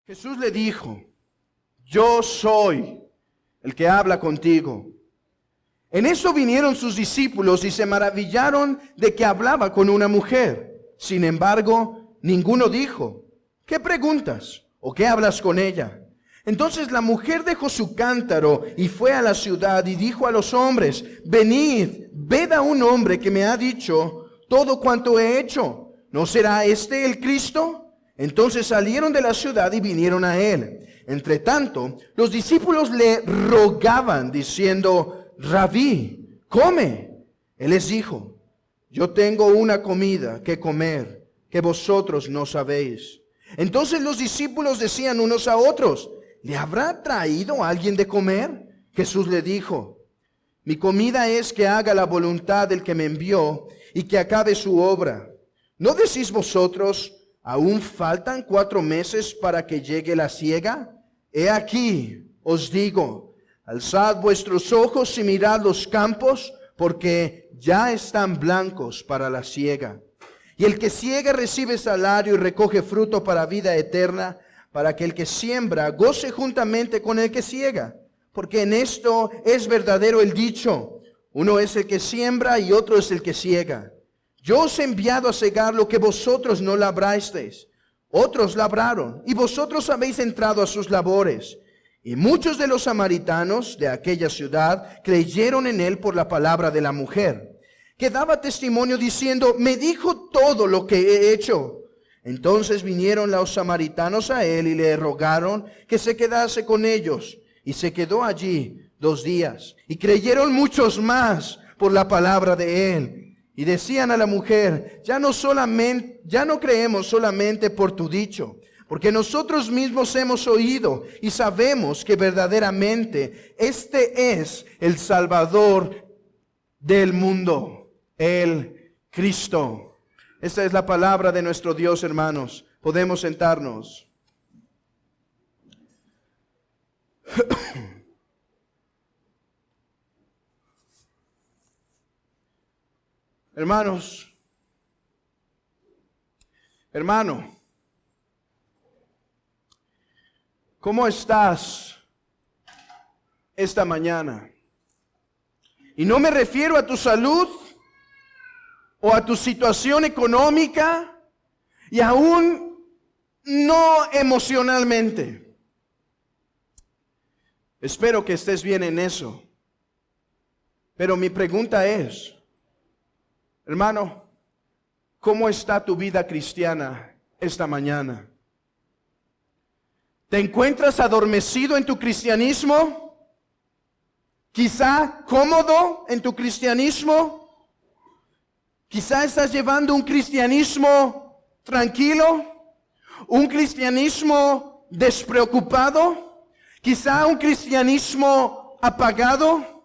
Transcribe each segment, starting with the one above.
Jesús le dijo: yo soy el que habla contigo. En eso vinieron sus discípulos y se maravillaron de que hablaba con una mujer. Sin embargo, ninguno dijo: ¿qué preguntas? ¿O qué hablas con ella? Entonces la mujer dejó su cántaro y fue a la ciudad y dijo a los hombres: venid, ved a un hombre que me ha dicho todo cuanto he hecho. ¿No será este el Cristo? Entonces salieron de la ciudad y vinieron a él. Entre tanto, los discípulos le rogaban diciendo: Rabí, come. Él les dijo: yo tengo una comida que comer que vosotros no sabéis. Entonces los discípulos decían unos a otros: ¿le habrá traído alguien de comer? Jesús le dijo: mi comida es que haga la voluntad del que me envió y que acabe su obra. ¿No decís vosotros: aún faltan 4 meses para que llegue la siega? He aquí, os digo, alzad vuestros ojos y mirad los campos, porque ya están blancos para la siega. Y el que siega recibe salario y recoge fruto para vida eterna, para que el que siembra goce juntamente con el que siega. Porque en esto es verdadero el dicho: uno es el que siembra y otro es el que siega. Yo os he enviado a segar lo que vosotros no labrasteis. Otros labraron, y vosotros habéis entrado a sus labores. Y muchos de los samaritanos de aquella ciudad creyeron en él por la palabra de la mujer, que daba testimonio diciendo: me dijo todo lo que he hecho. Entonces vinieron los samaritanos a él y le rogaron que se quedase con ellos. Y se quedó allí 2 días. Y creyeron muchos más por la palabra de él. Y decían a la mujer: ya no creemos solamente por tu dicho, porque nosotros mismos hemos oído y sabemos que verdaderamente este es el Salvador del mundo, el Cristo. Esta es la palabra de nuestro Dios, hermanos. Podemos sentarnos. Hermano, ¿cómo estás esta mañana? Y no me refiero a tu salud o a tu situación económica, y aún no emocionalmente. Espero que estés bien en eso. Pero mi pregunta es: hermano, ¿cómo está tu vida cristiana esta mañana? ¿Te encuentras adormecido en tu cristianismo? ¿Quizá cómodo en tu cristianismo? ¿Quizá estás llevando un cristianismo tranquilo? ¿Un cristianismo despreocupado? ¿Quizá un cristianismo apagado?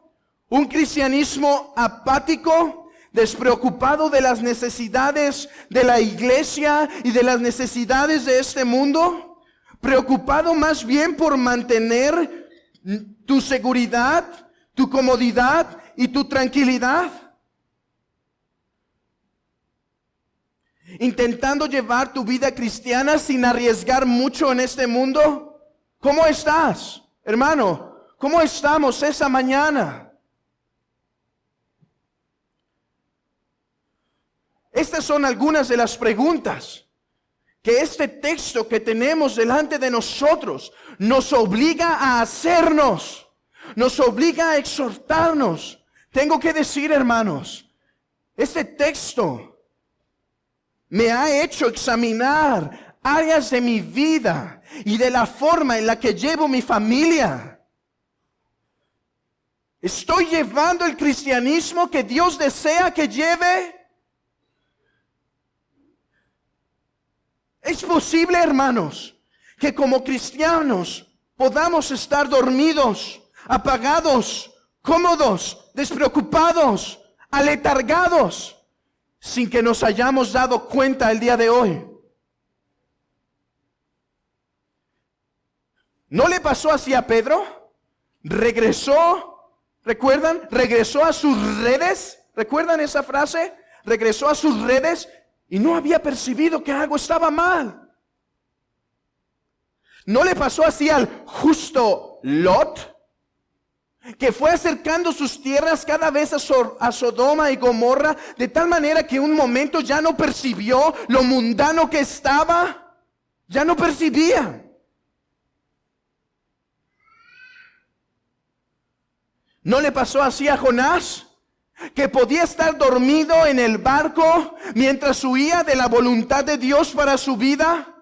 ¿Un cristianismo apático? ¿Despreocupado de las necesidades de la iglesia y de las necesidades de este mundo? ¿Preocupado más bien por mantener tu seguridad, tu comodidad y tu tranquilidad? ¿Intentando llevar tu vida cristiana sin arriesgar mucho en este mundo? ¿Cómo estás, hermano? ¿Cómo estamos esa mañana? Estas son algunas de las preguntas que este texto que tenemos delante de nosotros nos obliga a hacernos, nos obliga a exhortarnos. Tengo que decir, hermanos, este texto me ha hecho examinar áreas de mi vida y de la forma en la que llevo mi familia. ¿Estoy llevando el cristianismo que Dios desea que lleve? Es posible, hermanos, que como cristianos podamos estar dormidos, apagados, cómodos, despreocupados, aletargados, sin que nos hayamos dado cuenta el día de hoy. ¿No le pasó así a Pedro? Regresó, ¿recuerdan? Regresó a sus redes. ¿Recuerdan esa frase? Regresó a sus redes y no había percibido que algo estaba mal. ¿No le pasó así al justo Lot, que fue acercando sus tierras cada vez a Sodoma y Gomorra, de tal manera que un momento ya no percibió lo mundano que estaba? Ya no percibía. ¿No le pasó así a Jonás, que podía estar dormido en el barco mientras huía de la voluntad de Dios para su vida?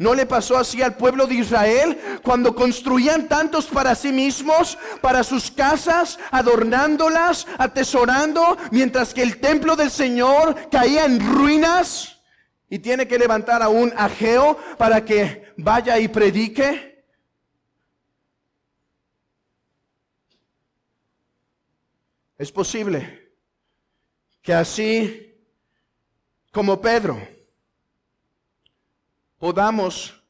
¿No le pasó así al pueblo de Israel cuando construían tantos para sí mismos, para sus casas, adornándolas, atesorando, mientras que el templo del Señor caía en ruinas y tiene que levantar a un Ageo para que vaya y predique? Es posible que así como Pedro podamos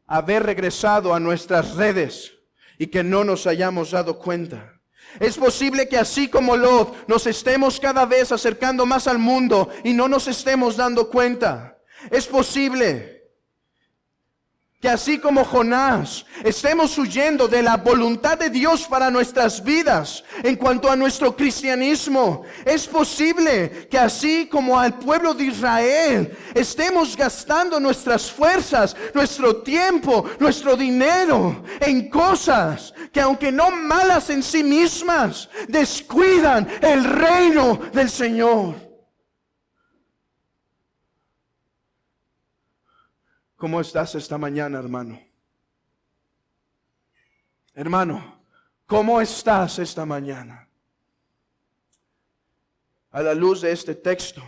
haber regresado a nuestras redes y que no nos hayamos dado cuenta. Es posible que así como Lot nos estemos cada vez acercando más al mundo y no nos estemos dando cuenta. Es posible que así como Jonás estemos huyendo de la voluntad de Dios para nuestras vidas en cuanto a nuestro cristianismo. Es posible que así como al pueblo de Israel estemos gastando nuestras fuerzas, nuestro tiempo, nuestro dinero en cosas que, aunque no malas en sí mismas, descuidan el reino del Señor. ¿Cómo estás esta mañana, hermano? Hermano, ¿cómo estás esta mañana? A la luz de este texto,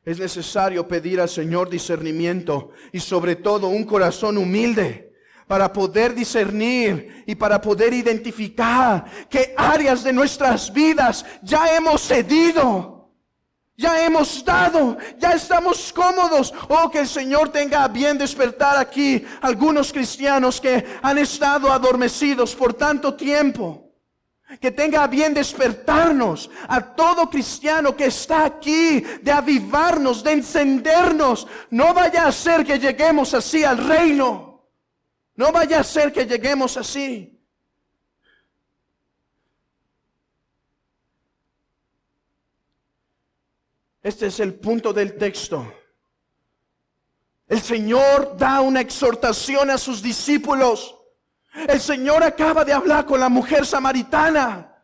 es necesario pedir al Señor discernimiento y sobre todo un corazón humilde para poder discernir y para poder identificar qué áreas de nuestras vidas ya hemos cedido. Ya hemos dado, ya estamos cómodos. Oh, que el Señor tenga a bien despertar aquí algunos cristianos que han estado adormecidos por tanto tiempo. Que tenga a bien despertarnos a todo cristiano que está aquí, de avivarnos, de encendernos. No vaya a ser que lleguemos así al reino. No vaya a ser que lleguemos así. Este es el punto del texto. El Señor da una exhortación a sus discípulos. El Señor acaba de hablar con la mujer samaritana.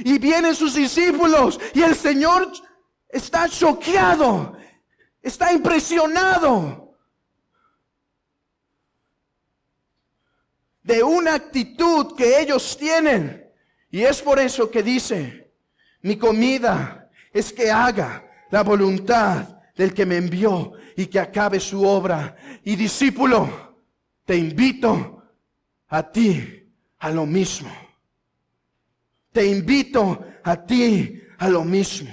Y vienen sus discípulos. Y el Señor está choqueado. Está impresionado de una actitud que ellos tienen. Y es por eso que dice: mi comida es que haga la voluntad del que me envió y que acabe su obra. Y discípulo, te invito a ti a lo mismo. Te invito a ti a lo mismo.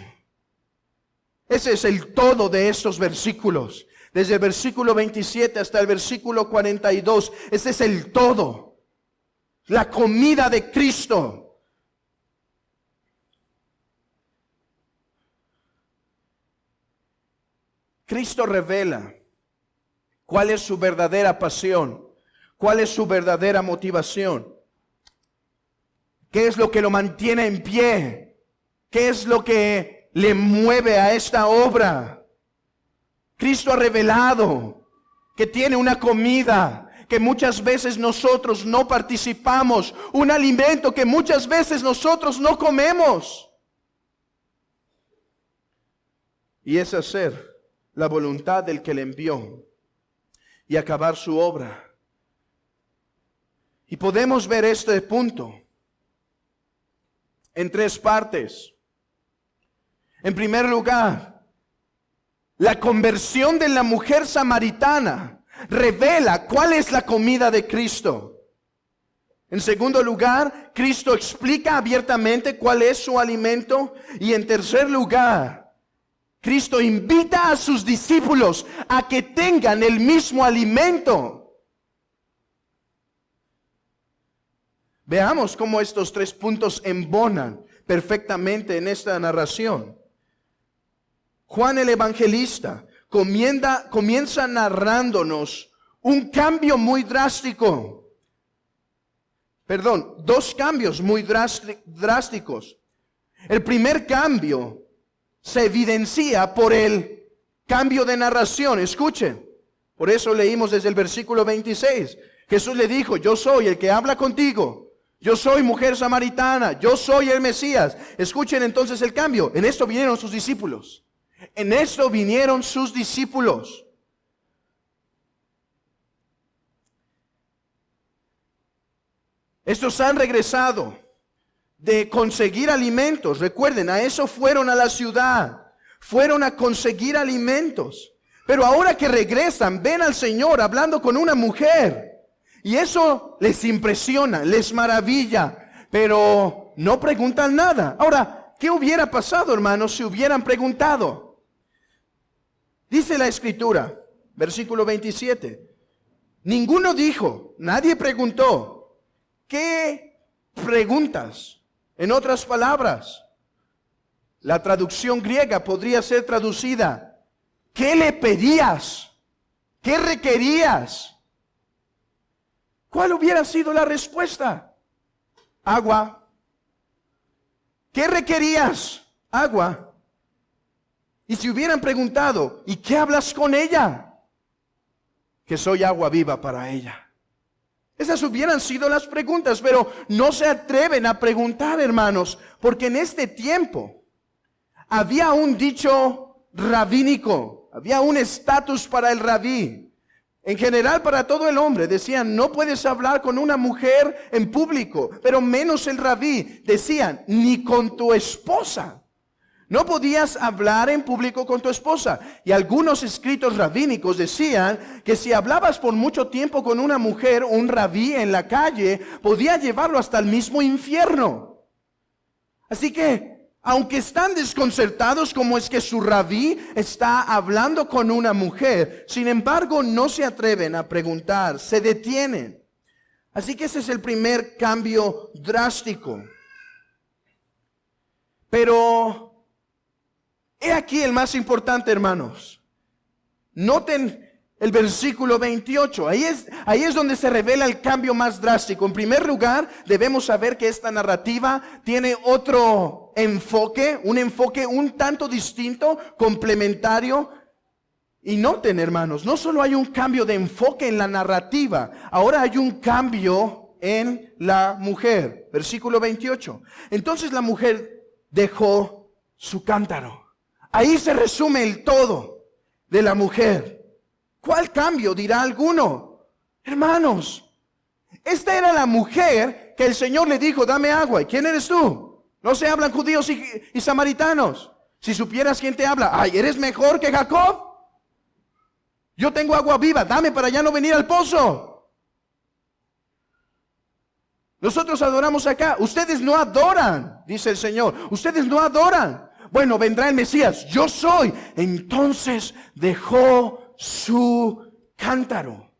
Ese es el todo de estos versículos. Desde el versículo 27 hasta el versículo 42. Ese es el todo. La comida de Cristo. Cristo revela cuál es su verdadera pasión, cuál es su verdadera motivación, qué es lo que lo mantiene en pie, qué es lo que le mueve a esta obra. Cristo ha revelado que tiene una comida que muchas veces nosotros no participamos, un alimento que muchas veces nosotros no comemos. Y es hacer la voluntad del que le envió y acabar su obra. Y podemos ver este punto en tres partes. En primer lugar, la conversión de la mujer samaritana revela cuál es la comida de Cristo. En segundo lugar, Cristo explica abiertamente cuál es su alimento. Y en tercer lugar, Cristo invita a sus discípulos a que tengan el mismo alimento. Veamos cómo estos tres puntos embonan perfectamente en esta narración. Juan el Evangelista comienza narrándonos un cambio muy drástico. Perdón, dos cambios muy drásticos. El primer cambio se evidencia por el cambio de narración. Escuchen, por eso leímos desde el versículo 26. Jesús le dijo, yo soy el que habla contigo. Yo soy mujer samaritana, yo soy el Mesías. Escuchen entonces el cambio. En esto vinieron sus discípulos. En esto vinieron sus discípulos. Estos han regresado de conseguir alimentos. Recuerden, a eso fueron a la ciudad. Fueron a conseguir alimentos. Pero ahora que regresan, ven al Señor hablando con una mujer. Y eso les impresiona, les maravilla, pero no preguntan nada. Ahora, ¿qué hubiera pasado, hermanos, si hubieran preguntado? Dice la Escritura, versículo 27. Ninguno dijo, nadie preguntó. ¿Qué preguntas? En otras palabras, la traducción griega podría ser traducida, ¿qué le pedías? ¿Qué requerías? ¿Cuál hubiera sido la respuesta? Agua. ¿Qué requerías? Agua. Y si hubieran preguntado, ¿y qué hablas con ella? Que soy agua viva para ella. Esas hubieran sido las preguntas, pero no se atreven a preguntar, hermanos, porque en este tiempo había un dicho rabínico, había un estatus para el rabí. En general para todo el hombre decían, no puedes hablar con una mujer en público, pero menos el rabí. Decían, ni con tu esposa. No podías hablar en público con tu esposa. Y algunos escritos rabínicos decían que si hablabas por mucho tiempo con una mujer, un rabí en la calle, podía llevarlo hasta el mismo infierno. Así que, aunque están desconcertados como es que su rabí está hablando con una mujer, sin embargo no se atreven a preguntar, se detienen. Así que ese es el primer cambio drástico. Pero he aquí el más importante, hermanos. Noten el versículo 28, ahí es donde se revela el cambio más drástico. En primer lugar, debemos saber que esta narrativa tiene otro enfoque, un enfoque un tanto distinto, complementario. Y noten, hermanos, no solo hay un cambio de enfoque en la narrativa, ahora hay un cambio en la mujer. Versículo 28. Entonces la mujer dejó su cántaro. Ahí se resume el todo de la mujer. ¿Cuál cambio? Dirá alguno. Hermanos, esta era la mujer que el Señor le dijo, dame agua. ¿Y quién eres tú? No se hablan judíos y samaritanos. Si supieras quién te habla, ay, ¿eres mejor que Jacob? Yo tengo agua viva, dame para ya no venir al pozo. Nosotros adoramos acá. Ustedes no adoran, dice el Señor. Ustedes no adoran. Bueno, vendrá el Mesías. Yo soy. Entonces dejó su cántaro.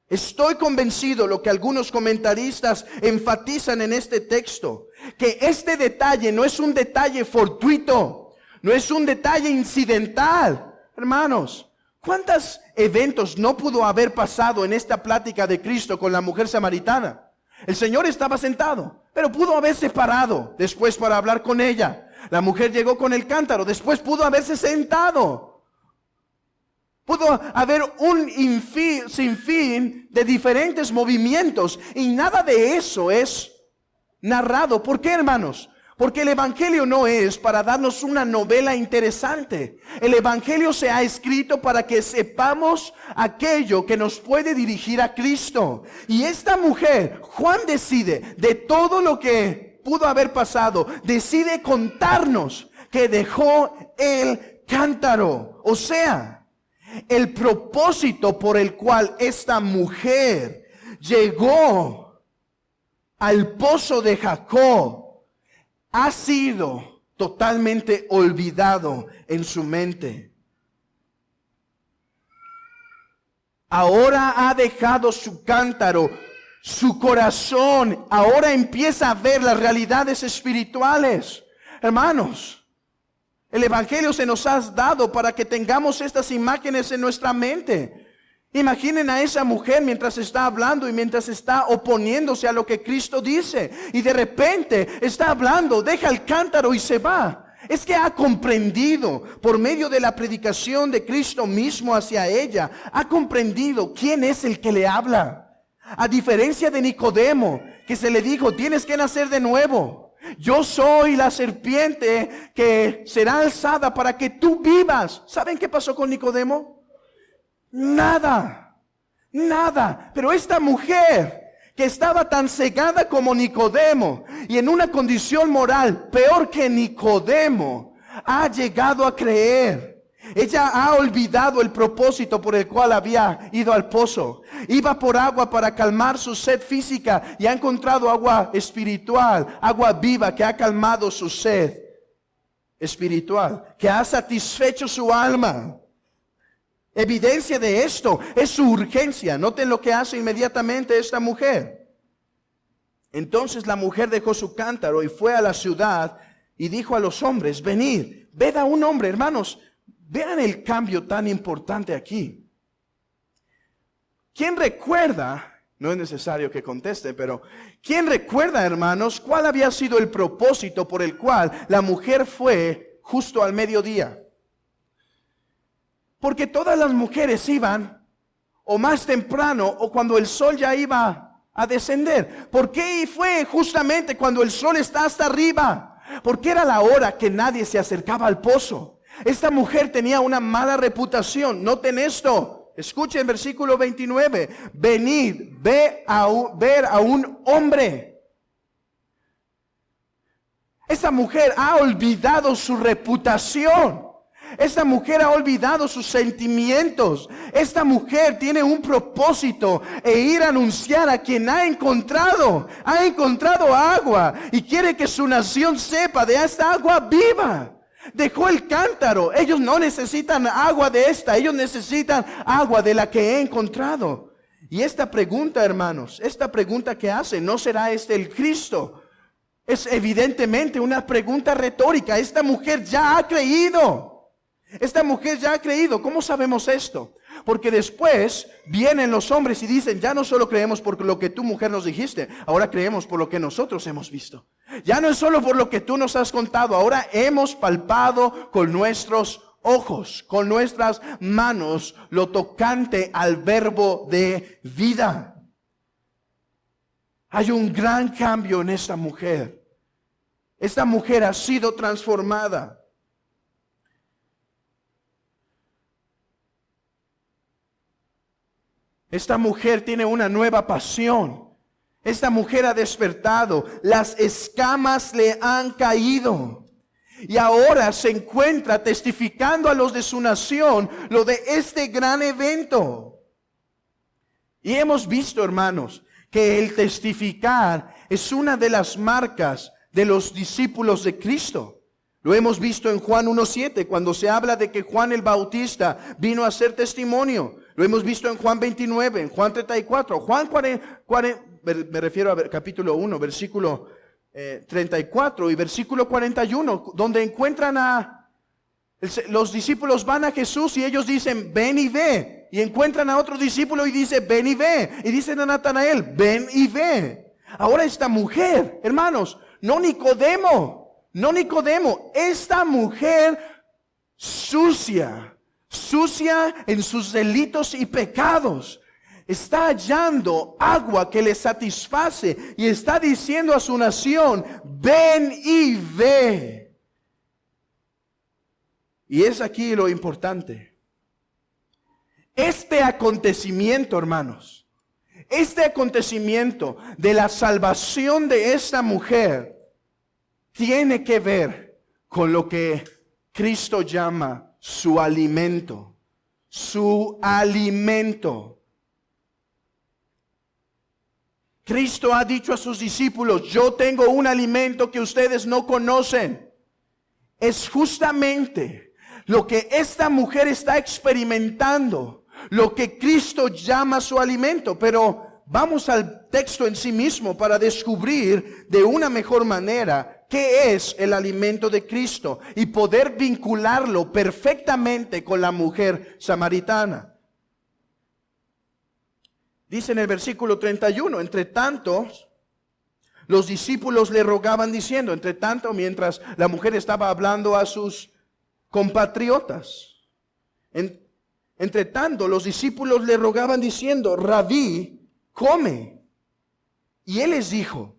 Estoy convencido, lo que algunos comentaristas enfatizan en este texto, que este detalle no es un detalle fortuito, no es un detalle incidental. Hermanos, ¿cuántos eventos no pudo haber pasado en esta plática de Cristo con la mujer samaritana? El Señor estaba sentado, pero pudo haberse parado después para hablar con ella. La mujer llegó con el cántaro, después pudo haberse sentado. Pudo haber un sinfín de diferentes movimientos y nada de eso es narrado. ¿Por qué, hermanos? Porque el Evangelio no es para darnos una novela interesante. El Evangelio se ha escrito para que sepamos aquello que nos puede dirigir a Cristo. Y esta mujer, Juan decide, de todo lo que pudo haber pasado, decide contarnos que dejó el cántaro. O sea, el propósito por el cual esta mujer llegó al pozo de Jacob ha sido totalmente olvidado en su mente. Ahora ha dejado su cántaro, su corazón, ahora empieza a ver las realidades espirituales. Hermanos, el Evangelio se nos ha dado para que tengamos estas imágenes en nuestra mente. Imaginen a esa mujer mientras está hablando y mientras está oponiéndose a lo que Cristo dice. Y de repente está hablando, deja el cántaro y se va. Es que ha comprendido por medio de la predicación de Cristo mismo hacia ella. Ha comprendido quién es el que le habla. A diferencia de Nicodemo, que se le dijo, tienes que nacer de nuevo. Yo soy la serpiente que será alzada para que tú vivas. ¿Saben qué pasó con Nicodemo? Nada. Pero esta mujer que estaba tan cegada como Nicodemo y en una condición moral peor que Nicodemo, ha llegado a creer. Ella ha olvidado el propósito por el cual había ido al pozo. Iba por agua para calmar su sed física y ha encontrado agua espiritual, agua viva que ha calmado su sed espiritual, que ha satisfecho su alma. Evidencia de esto es su urgencia. Noten lo que hace inmediatamente esta mujer. Entonces la mujer dejó su cántaro y fue a la ciudad y dijo a los hombres, venid, ved a un hombre. Hermanos, vean el cambio tan importante aquí. ¿Quién recuerda? No es necesario que conteste, pero ¿quién recuerda, hermanos, cuál había sido el propósito por el cual la mujer fue justo al mediodía? Porque todas las mujeres iban o más temprano o cuando el sol ya iba a descender. ¿Por qué fue justamente cuando el sol está hasta arriba? Porque era la hora que nadie se acercaba al pozo. Esta mujer tenía una mala reputación. Noten esto. Escuchen versículo 29. Venid, ver a un hombre. Esta mujer ha olvidado su reputación. Esta mujer ha olvidado sus sentimientos. Esta mujer tiene un propósito e ir a anunciar a quien ha encontrado agua y quiere que su nación sepa de esta agua viva. Dejó el cántaro. Ellos no necesitan agua de esta, ellos necesitan agua de la que he encontrado. Y esta pregunta, hermanos, esta pregunta que hace, ¿no será este el Cristo? Es evidentemente una pregunta retórica. Esta mujer ya ha creído. Esta mujer ya ha creído. ¿Cómo sabemos esto? Porque después vienen los hombres y dicen, ya no solo creemos por lo que tu mujer nos dijiste, ahora creemos por lo que nosotros hemos visto. Ya no es solo por lo que tú nos has contado, ahora hemos palpado con nuestros ojos, con nuestras manos, lo tocante al verbo de vida. Hay un gran cambio en esta mujer. Esta mujer ha sido transformada. Esta mujer tiene una nueva pasión. Esta mujer ha despertado. Las escamas le han caído. Y ahora se encuentra testificando a los de su nación lo de este gran evento. Y hemos visto, hermanos, que el testificar es una de las marcas de los discípulos de Cristo. Lo hemos visto en Juan 1:7, cuando se habla de que Juan el Bautista vino a hacer testimonio. Lo hemos visto en Juan 29, en Juan 34, Juan 40, me refiero a capítulo 1, versículo 34 y versículo 41, donde encuentran los discípulos van a Jesús y ellos dicen, ven y ve. Y encuentran a otro discípulo y dice, ven y ve. Y dicen a Natanael, ven y ve. Ahora esta mujer, hermanos, no Nicodemo, esta mujer sucia en sus delitos y pecados, está hallando agua que le satisface y está diciendo a su nación, ven y ve. Y es aquí lo importante. Este acontecimiento, hermanos, este acontecimiento de la salvación de esta mujer tiene que ver con lo que Cristo llama su alimento. Su alimento. Cristo ha dicho a sus discípulos, yo tengo un alimento que ustedes no conocen. Es justamente lo que esta mujer está experimentando, lo que Cristo llama su alimento. Pero vamos al texto en sí mismo para descubrir de una mejor manera qué es el alimento de Cristo y poder vincularlo perfectamente con la mujer samaritana. Dice en el versículo 31, entre tanto, los discípulos le rogaban diciendo, entre tanto, mientras la mujer estaba hablando a sus compatriotas, entre tanto, los discípulos le rogaban diciendo, Rabí, come. Y él les dijo,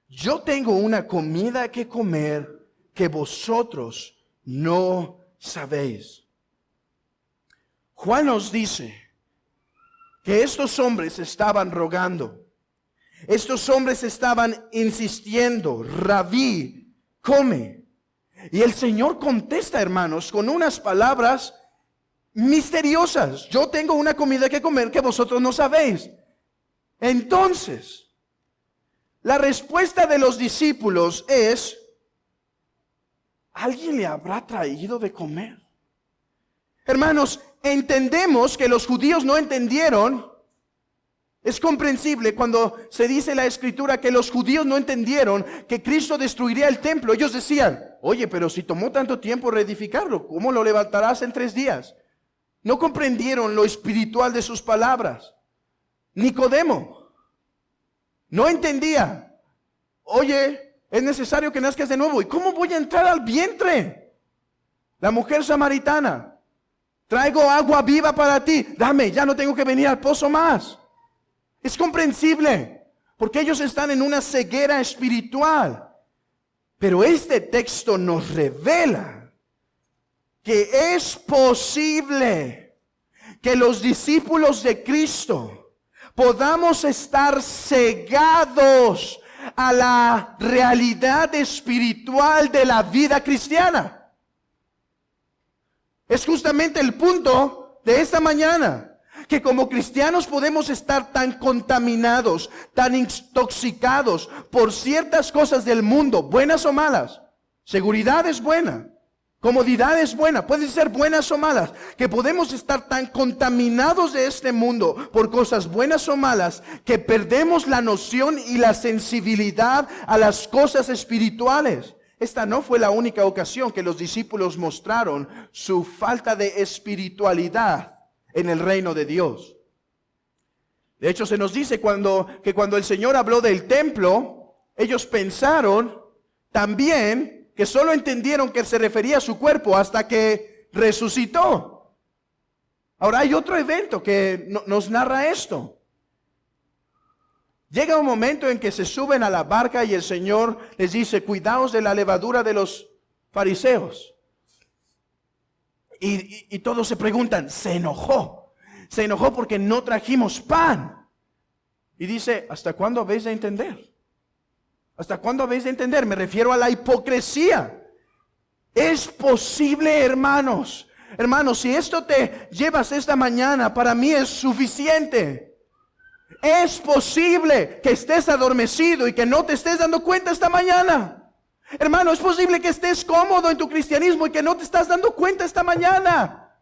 yo tengo una comida que comer que vosotros no sabéis. Juan nos dice que estos hombres estaban rogando. Estos hombres estaban insistiendo, Rabí, come. Y el Señor contesta, hermanos, con unas palabras misteriosas. Yo tengo una comida que comer que vosotros no sabéis. Entonces, la respuesta de los discípulos es, ¿alguien le habrá traído de comer? Hermanos, entendemos que los judíos no entendieron. Es comprensible cuando se dice en la Escritura que los judíos no entendieron que Cristo destruiría el templo. Ellos decían, oye, pero si tomó tanto tiempo reedificarlo, ¿cómo lo levantarás en 3 días? No comprendieron lo espiritual de sus palabras. Nicodemo no entendía. Oye, es necesario que nazcas de nuevo. ¿Y cómo voy a entrar al vientre? La mujer samaritana, traigo agua viva para ti. Dame, ya no tengo que venir al pozo más. Es comprensible, porque ellos están en una ceguera espiritual. Pero este texto nos revela que es posible que los discípulos de Cristo podamos estar cegados a la realidad espiritual de la vida cristiana. Es justamente el punto de esta mañana. Que como cristianos podemos estar tan contaminados, tan intoxicados por ciertas cosas del mundo, buenas o malas. Seguridad es buena, comodidad es buena, pueden ser buenas o malas. Que podemos estar tan contaminados de este mundo por cosas buenas o malas, que perdemos la noción y la sensibilidad a las cosas espirituales. Esta no fue la única ocasión que los discípulos mostraron su falta de espiritualidad en el reino de Dios. De hecho, se nos dice que cuando el Señor habló del templo, ellos pensaron también que solo entendieron que se refería a su cuerpo hasta que resucitó. Ahora hay otro evento que nos narra esto. Llega un momento en que se suben a la barca y el Señor les dice, cuidaos de la levadura de los fariseos. Y todos se preguntan, se enojó porque no trajimos pan. Y dice, ¿hasta cuándo habéis de entender? ¿Hasta cuándo habéis de entender? Me refiero a la hipocresía. Es posible, hermanos, si esto te llevas esta mañana, para mí es suficiente. Es posible que estés adormecido y que no te estés dando cuenta esta mañana. Hermano, es posible que estés cómodo en tu cristianismo y que no te estás dando cuenta esta mañana.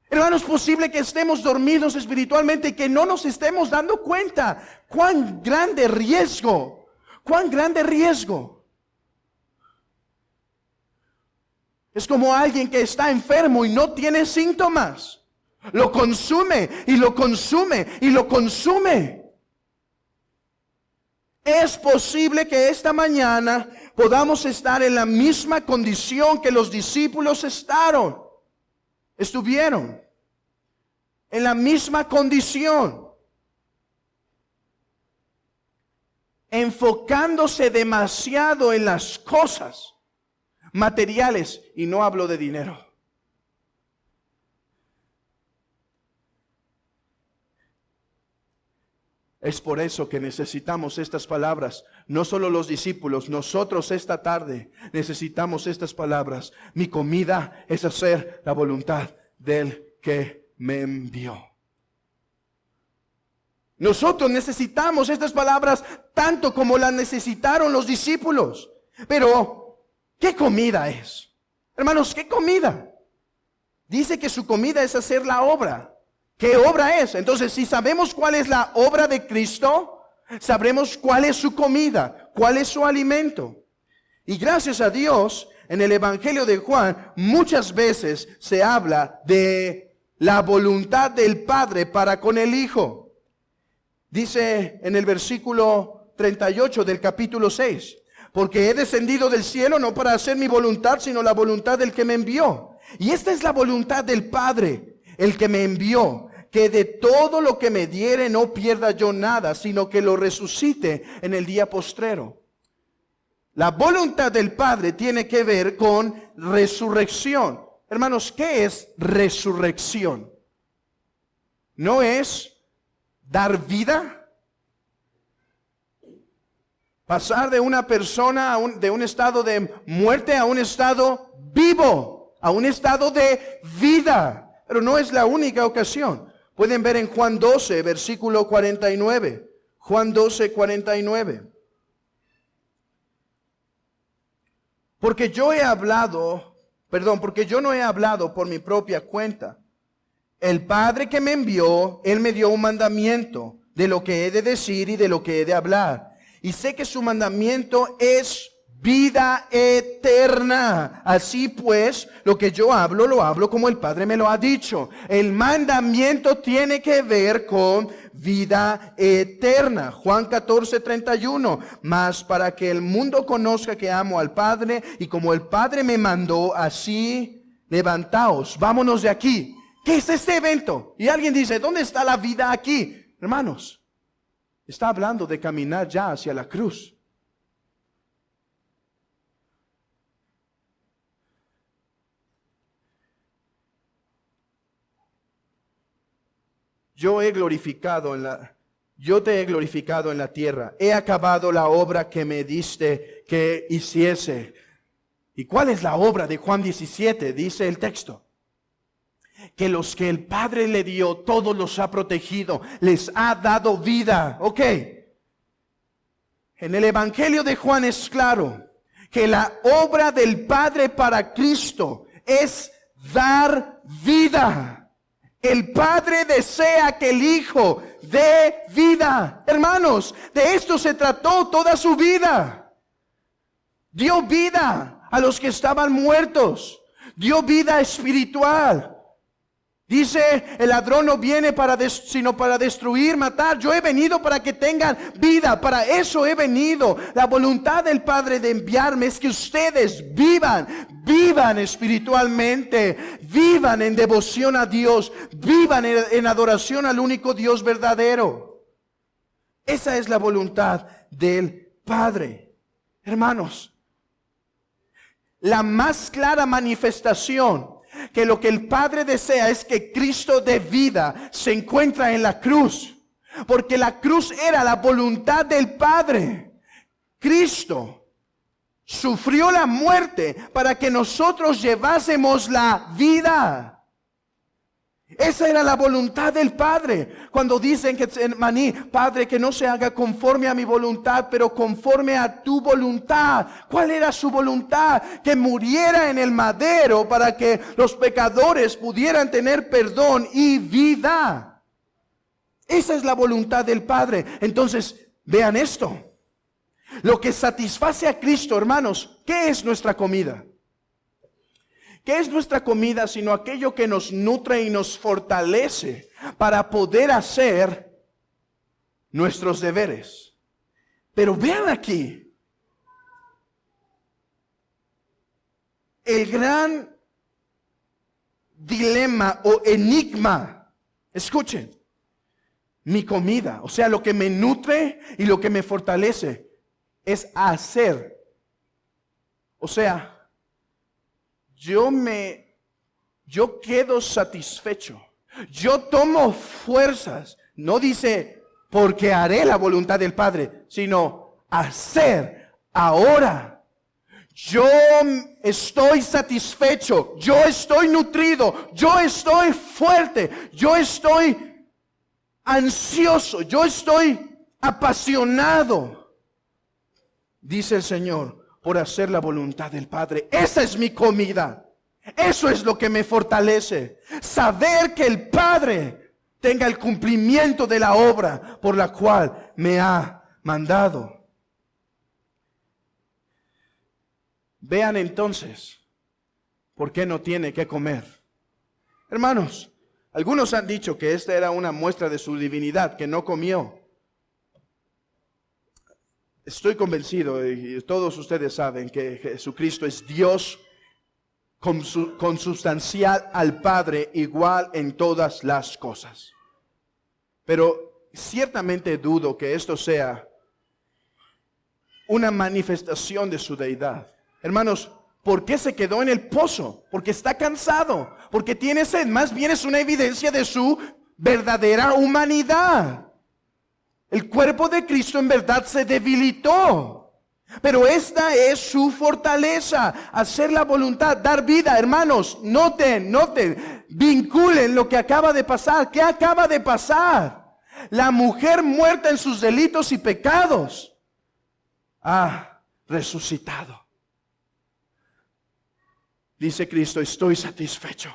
Hermano, es posible que estemos dormidos espiritualmente y que no nos estemos dando cuenta. ¡Cuán grande riesgo! ¡Cuán grande riesgo! Es como alguien que está enfermo y no tiene síntomas. Lo consume y lo consume y lo consume. Es posible que esta mañana podamos estar en la misma condición que los discípulos estuvieron. En la misma condición. Enfocándose demasiado en las cosas materiales, y no hablo de dinero. Es por eso que necesitamos estas palabras. No solo los discípulos, nosotros esta tarde necesitamos estas palabras. Mi comida es hacer la voluntad del que me envió. Nosotros necesitamos estas palabras tanto como las necesitaron los discípulos. Pero, ¿qué comida es? Hermanos, ¿qué comida? Dice que su comida es hacer la obra. ¿Qué obra es? Entonces, si sabemos cuál es la obra de Cristo, sabremos cuál es su comida, cuál es su alimento. Y gracias a Dios, en el Evangelio de Juan, muchas veces se habla de la voluntad del Padre para con el Hijo. Dice en el versículo 38 del capítulo 6, porque he descendido del cielo no para hacer mi voluntad, sino la voluntad del que me envió. Y esta es la voluntad del Padre, el que me envió, que de todo lo que me diere no pierda yo nada, sino que lo resucite en el día postrero. La voluntad del Padre tiene que ver con resurrección. Hermanos, ¿qué es resurrección? ¿No es dar vida? Pasar de una persona de un estado de muerte a un estado vivo, a un estado de vida. Pero no es la única ocasión. Pueden ver en Juan 12, versículo 49. Juan 12, 49. Porque yo no he hablado por mi propia cuenta. El Padre que me envió, Él me dio un mandamiento de lo que he de decir y de lo que he de hablar. Y sé que su mandamiento es vida eterna. Así pues, lo que yo hablo, lo hablo como el Padre me lo ha dicho. El mandamiento tiene que ver con vida eterna. Juan 14, 31. Mas para que el mundo conozca que amo al Padre, y como el Padre me mandó, así levantaos, vámonos de aquí. ¿Qué es este evento? Y alguien dice, ¿dónde está la vida aquí? Hermanos, está hablando de caminar ya hacia la cruz. Yo te he glorificado en la tierra. He acabado la obra que me diste que hiciese. ¿Y cuál es la obra de Juan 17? Dice el texto. Que los que el Padre le dio, todos los ha protegido, les ha dado vida. Ok. En el Evangelio de Juan es claro que la obra del Padre para Cristo es dar vida. El Padre desea que el Hijo dé vida. Hermanos, de esto se trató toda su vida. Dio vida a los que estaban muertos. Dio vida espiritual. Dice, el ladrón no viene sino para destruir, matar. Yo he venido para que tengan vida. Para eso he venido. La voluntad del Padre de enviarme es que ustedes vivan espiritualmente, vivan en devoción a Dios, vivan en adoración al único Dios verdadero. Esa es la voluntad del Padre. Hermanos, la más clara manifestación que lo que el Padre desea es que Cristo de vida se encuentra en la cruz, porque la cruz era la voluntad del Padre. Cristo sufrió la muerte para que nosotros llevásemos la vida. Esa era la voluntad del Padre. Cuando dicen que en Maní, Padre, que no se haga conforme a mi voluntad, pero conforme a tu voluntad. ¿Cuál era su voluntad? Que muriera en el madero para que los pecadores pudieran tener perdón y vida. Esa es la voluntad del Padre. Entonces, vean esto. Lo que satisface a Cristo, hermanos, ¿qué es nuestra comida? ¿Qué es nuestra comida sino aquello que nos nutre y nos fortalece para poder hacer nuestros deberes? Pero vean aquí, el gran dilema o enigma. Escuchen, mi comida, o sea, lo que me nutre y lo que me fortalece es hacer. O sea, yo quedo satisfecho. Yo tomo fuerzas. No dice porque haré la voluntad del Padre, sino hacer ahora. Yo estoy satisfecho. Yo estoy nutrido. Yo estoy fuerte. Yo estoy ansioso. Yo estoy apasionado. Dice el Señor, por hacer la voluntad del Padre. Esa es mi comida. Eso es lo que me fortalece. Saber que el Padre tenga el cumplimiento de la obra por la cual me ha mandado. Vean entonces, ¿por qué no tiene que comer? Hermanos, algunos han dicho que esta era una muestra de su divinidad, que no comió. estoy convencido, y todos ustedes saben, que Jesucristo es Dios consustancial al Padre, igual en todas las cosas. Pero ciertamente dudo que esto sea una manifestación de su deidad. Hermanos, ¿por qué se quedó en el pozo? Porque está cansado, porque tiene sed. Más bien es una evidencia de su verdadera humanidad. El cuerpo de Cristo en verdad se debilitó. Pero esta es su fortaleza, hacer la voluntad, dar vida. Hermanos, noten, vinculen lo que acaba de pasar. ¿Qué acaba de pasar? La mujer muerta en sus delitos y pecados ha resucitado. Dice Cristo, estoy satisfecho.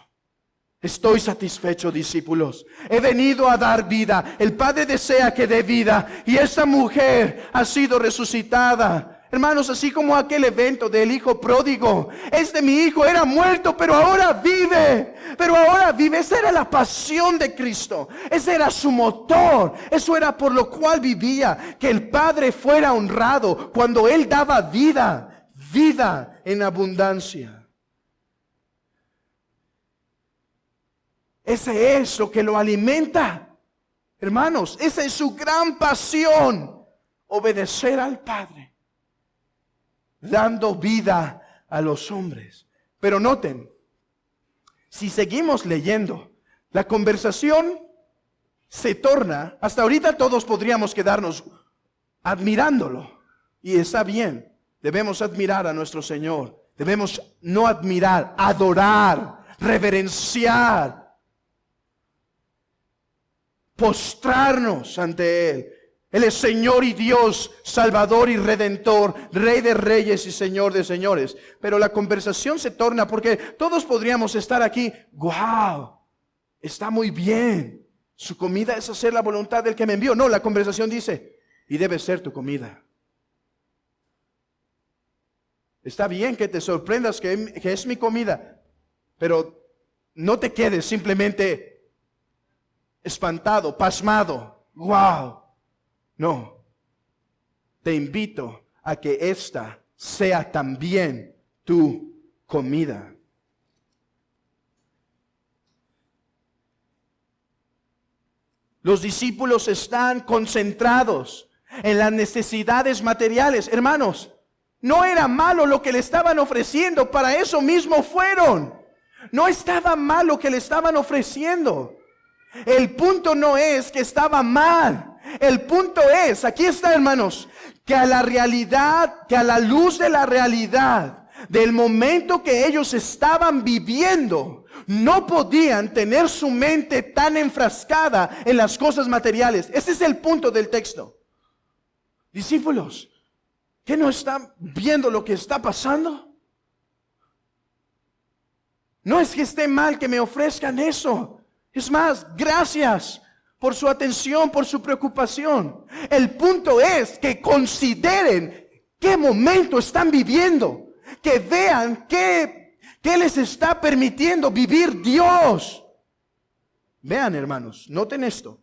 Estoy satisfecho, discípulos. He venido a dar vida. El Padre desea que dé vida. Y esta mujer ha sido resucitada. Hermanos, así como aquel evento del hijo pródigo. Mi hijo era muerto, pero ahora vive. Pero ahora vive. Esa era la pasión de Cristo. Ese era su motor. Eso era por lo cual vivía. Que el Padre fuera honrado cuando Él daba vida. Vida en abundancia. Ese es lo que lo alimenta. Hermanos, esa es su gran pasión. Obedecer al Padre, dando vida a los hombres. Pero noten, si seguimos leyendo, la conversación se torna, hasta ahorita todos podríamos quedarnos admirándolo. Y está bien, debemos admirar a nuestro Señor. Debemos no admirar, adorar, reverenciar, postrarnos ante Él. Él es Señor y Dios, Salvador y Redentor, Rey de reyes y Señor de señores. Pero la conversación se torna porque todos podríamos estar aquí. ¡Wow! Está muy bien. Su comida es hacer la voluntad del que me envió. No, la conversación dice, y debe ser tu comida. Está bien que te sorprendas que es mi comida, pero no te quedes simplemente espantado, pasmado. ¡Wow! No. Te invito a que esta sea también tu comida. Los discípulos están concentrados en las necesidades materiales. Hermanos, no era malo lo que le estaban ofreciendo, para eso mismo fueron. No estaba mal lo que le estaban ofreciendo. El punto no es que estaba mal. El punto es, aquí está, hermanos, que a la realidad, que a la luz de la realidad del momento que ellos estaban viviendo, no podían tener su mente tan enfrascada en las cosas materiales. Ese es el punto del texto. Discípulos, ¿qué no están viendo lo que está pasando? No es que esté mal que me ofrezcan eso. Es más, gracias por su atención, por su preocupación. El punto es que consideren qué momento están viviendo. Que vean qué les está permitiendo vivir Dios. Vean, hermanos, noten esto.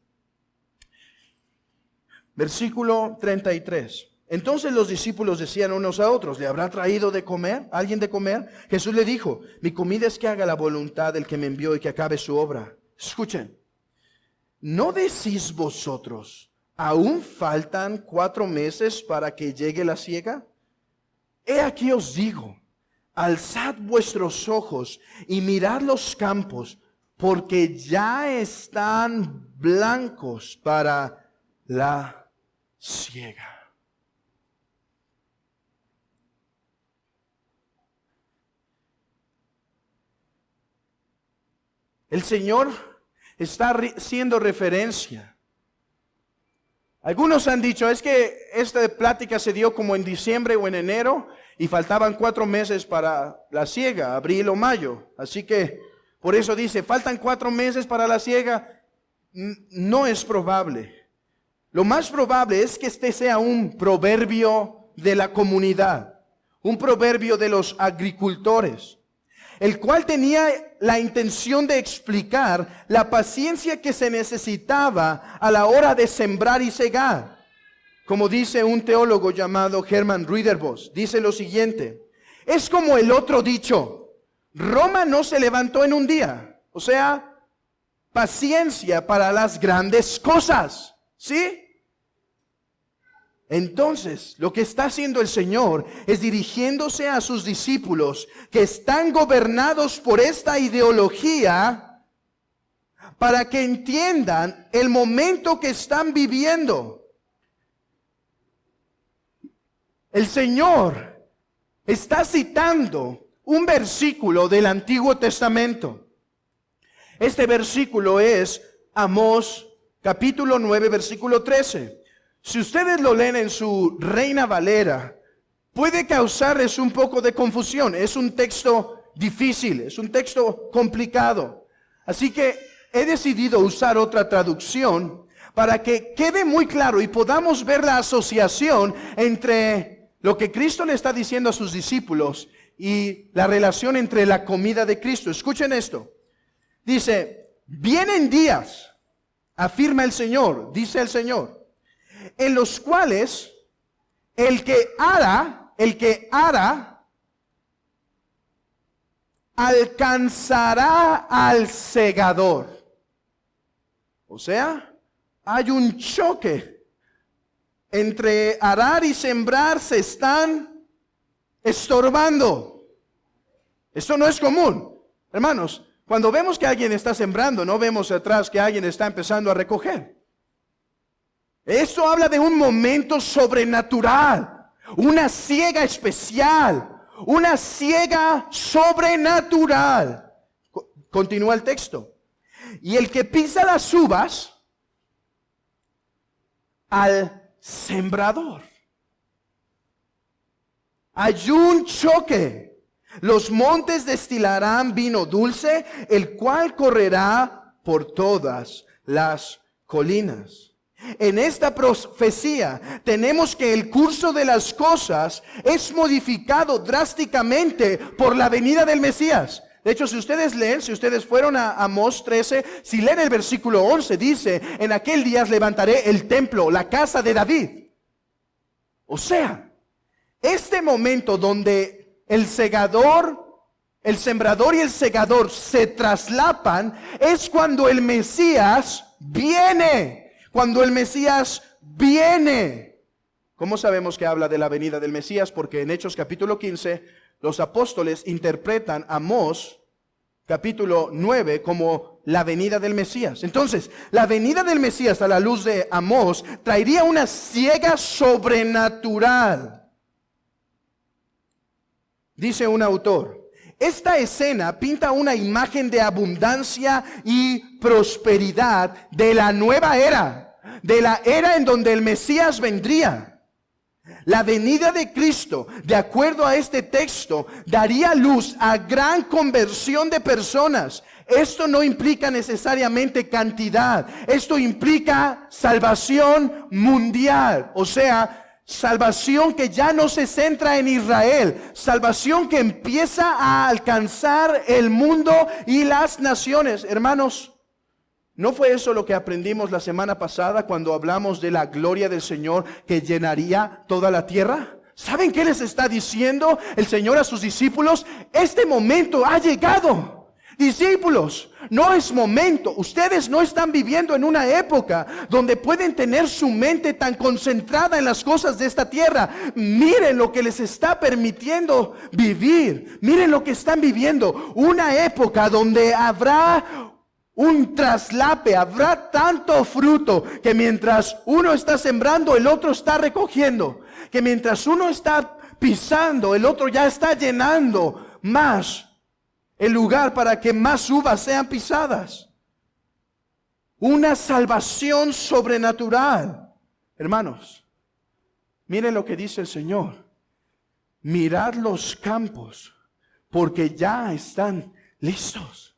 Versículo 33. Entonces los discípulos decían unos a otros, ¿le habrá traído de comer? ¿Alguien de comer? Jesús le dijo, mi comida es que haga la voluntad del que me envió y que acabe su obra. Escuchen, ¿no decís vosotros, aún faltan 4 meses para que llegue la siega? He aquí os digo, alzad vuestros ojos y mirad los campos, porque ya están blancos para la siega. El Señor está haciendo referencia. Algunos han dicho, es que esta plática se dio como en diciembre o en enero y faltaban 4 meses para la siega, abril o mayo. Así que por eso dice, faltan 4 meses para la siega. No es probable. Lo más probable es que este sea un proverbio de la comunidad, un proverbio de los agricultores, el cual tenía la intención de explicar la paciencia que se necesitaba a la hora de sembrar y segar. como dice un teólogo llamado Hermann Rüderbos, dice lo siguiente: es como el otro dicho, Roma no se levantó en un día. O sea, paciencia para las grandes cosas, ¿sí? Entonces, lo que está haciendo el Señor es dirigiéndose a sus discípulos que están gobernados por esta ideología para que entiendan el momento que están viviendo. El Señor está citando un versículo del Antiguo Testamento. Este versículo es Amós capítulo 9, versículo 13. Si ustedes lo leen en su Reina Valera, puede causarles un poco de confusión. Es un texto difícil, es un texto complicado. Así que he decidido usar otra traducción para que quede muy claro y podamos ver la asociación entre lo que Cristo le está diciendo a sus discípulos y la relación entre la comida de Cristo. Escuchen esto. Dice, vienen días, afirma el Señor, dice el Señor, en los cuales el que ara, alcanzará al segador. O sea, hay un choque entre arar y sembrar, se están estorbando. Esto no es común, hermanos. Cuando vemos que alguien está sembrando, no vemos atrás que alguien está empezando a recoger. Esto habla de un momento sobrenatural, una siega especial, una siega sobrenatural. Continúa el texto. Y el que pisa las uvas al sembrador. Hay un choque. Los montes destilarán vino dulce, el cual correrá por todas las colinas. En esta profecía tenemos que el curso de las cosas es modificado drásticamente por la venida del Mesías. De hecho, si ustedes leen, si ustedes fueron a Amós 13, si leen el versículo 11, dice, en aquel día levantaré el templo, la casa de David. O sea, este momento donde el segador, el sembrador y el segador se traslapan, es cuando el Mesías viene. Cuando el Mesías viene. ¿Cómo sabemos que habla de la venida del Mesías? Porque en Hechos capítulo 15, los apóstoles interpretan Amós capítulo 9 como la venida del Mesías. Entonces, la venida del Mesías a la luz de Amós traería una siega sobrenatural. Dice un autor, esta escena pinta una imagen de abundancia y prosperidad de la nueva era, de la era en donde el Mesías vendría. La venida de Cristo, de acuerdo a este texto, daría luz a gran conversión de personas. Esto no implica necesariamente cantidad, esto implica salvación mundial, o sea, salvación que ya no se centra en Israel, salvación que empieza a alcanzar el mundo y las naciones. Hermanos, ¿no fue eso lo que aprendimos la semana pasada cuando hablamos de la gloria del Señor que llenaría toda la tierra? ¿Saben qué les está diciendo el Señor a sus discípulos? Este momento ha llegado. Discípulos, no es momento. Ustedes no están viviendo en una época donde pueden tener su mente tan concentrada en las cosas de esta tierra. Miren lo que les está permitiendo vivir. Miren lo que están viviendo. Una época donde habrá un traslape, habrá tanto fruto que mientras uno está sembrando, el otro está recogiendo. Que mientras uno está pisando, el otro ya está llenando más el lugar para que más uvas sean pisadas. Una salvación sobrenatural. Hermanos, miren lo que dice el Señor. Mirad los campos, porque ya están listos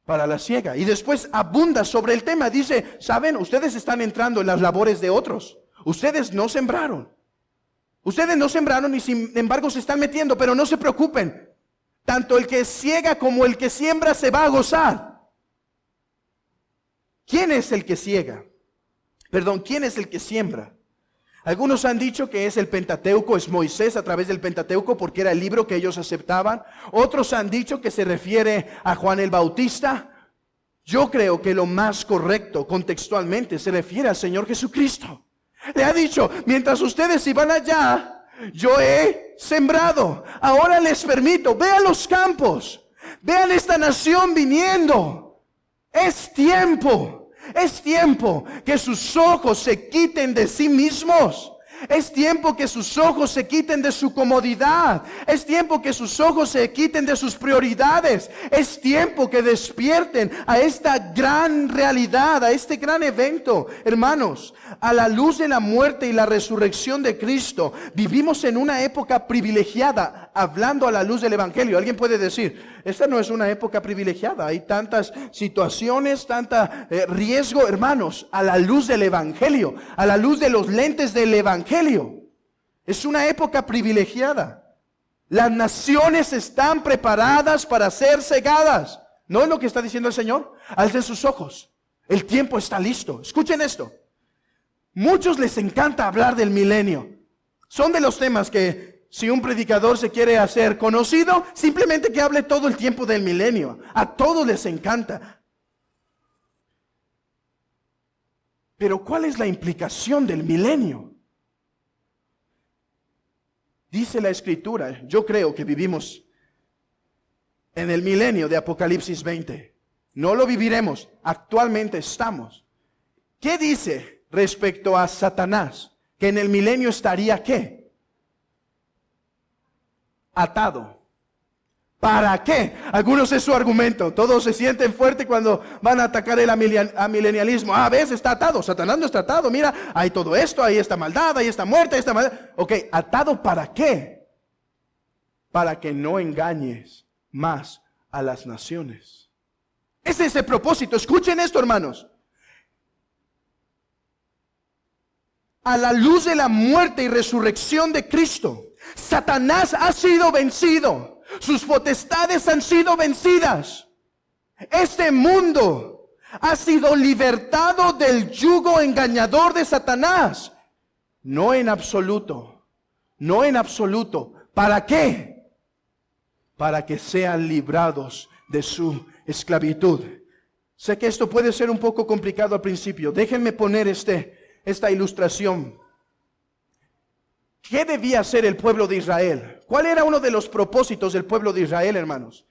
para la siega. Y después abunda sobre el tema. Dice, ¿saben? Ustedes están entrando en las labores de otros. Ustedes no sembraron. Ustedes no sembraron y sin embargo se están metiendo, pero no se preocupen. Tanto el que ciega como el que siembra se va a gozar. ¿Quién es el que ciega? Perdón, ¿quién es el que siembra? Algunos han dicho que es el Pentateuco, es Moisés a través del Pentateuco porque era el libro que ellos aceptaban. Otros han dicho que se refiere a Juan el Bautista. Yo creo que lo más correcto contextualmente se refiere al Señor Jesucristo. Le ha dicho, mientras ustedes iban allá, yo he sembrado. Ahora les permito, vean los campos, vean esta nación viniendo. Es tiempo que sus ojos se quiten de sí mismos. Es tiempo que sus ojos se quiten de su comodidad. Es tiempo que sus ojos se quiten de sus prioridades. Es tiempo que despierten a esta gran realidad, a este gran evento. Hermanos, a la luz de la muerte y la resurrección de Cristo, vivimos en una época privilegiada, hablando a la luz del Evangelio. Alguien puede decir, esta no es una época privilegiada. Hay tantas situaciones, tanta riesgo. Hermanos, a la luz del Evangelio, a la luz de los lentes del Evangelio, es una época privilegiada. Las naciones están preparadas para ser cegadas. ¿No es lo que está diciendo el Señor? Alcen sus ojos. El tiempo está listo. Escuchen esto. Muchos les encanta hablar del milenio. Son de los temas que si un predicador se quiere hacer conocido, simplemente que hable todo el tiempo del milenio. A todos les encanta. Pero ¿cuál es la implicación del milenio? Dice la Escritura, yo creo que vivimos en el milenio de Apocalipsis 20. No lo viviremos, actualmente estamos. ¿Qué dice respecto a Satanás? Que en el milenio estaría ¿qué? Atado. ¿Para qué? Algunos es su argumento. Todos se sienten fuertes cuando van a atacar el amilenialismo. ¿Ves? Está atado. Satanás no está atado. Mira, hay todo esto, hay esta maldad, hay esta muerte, hay esta maldad. Ok, ¿atado para qué? Para que no engañes más a las naciones. Ese es el propósito. Escuchen esto, hermanos. A la luz de la muerte y resurrección de Cristo, Satanás ha sido vencido. Sus potestades han sido vencidas. Este mundo ha sido libertado del yugo engañador de Satanás. No en absoluto. No en absoluto. ¿Para qué? Para que sean librados de su esclavitud. Sé que esto puede ser un poco complicado al principio. Déjenme poner esta ilustración. ¿Qué debía hacer el pueblo de Israel? ¿Cuál era uno de los propósitos del pueblo de Israel, hermanos?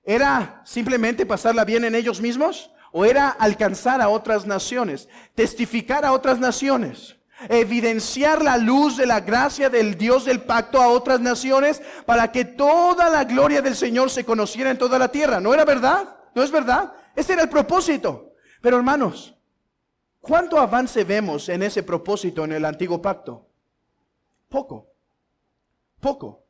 ¿Era simplemente pasarla bien en ellos mismos? ¿O era alcanzar a otras naciones? ¿Testificar a otras naciones? ¿Evidenciar la luz de la gracia del Dios del pacto a otras naciones para que toda la gloria del Señor se conociera en toda la tierra? ¿No era verdad? ¿No es verdad? Ese era el propósito. Pero hermanos, ¿cuánto avance vemos en ese propósito en el antiguo pacto? Poco.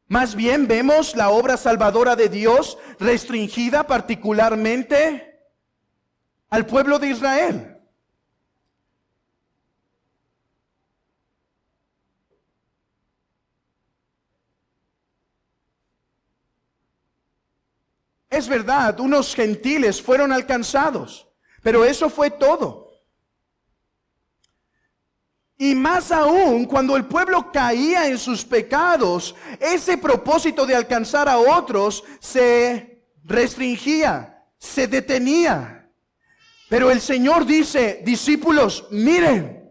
Más bien vemos la obra salvadora de Dios restringida particularmente al pueblo de Israel. Es verdad, unos gentiles fueron alcanzados, pero eso fue todo. Y más aún, cuando el pueblo caía en sus pecados, ese propósito de alcanzar a otros se restringía, se detenía. Pero el Señor dice, discípulos, miren,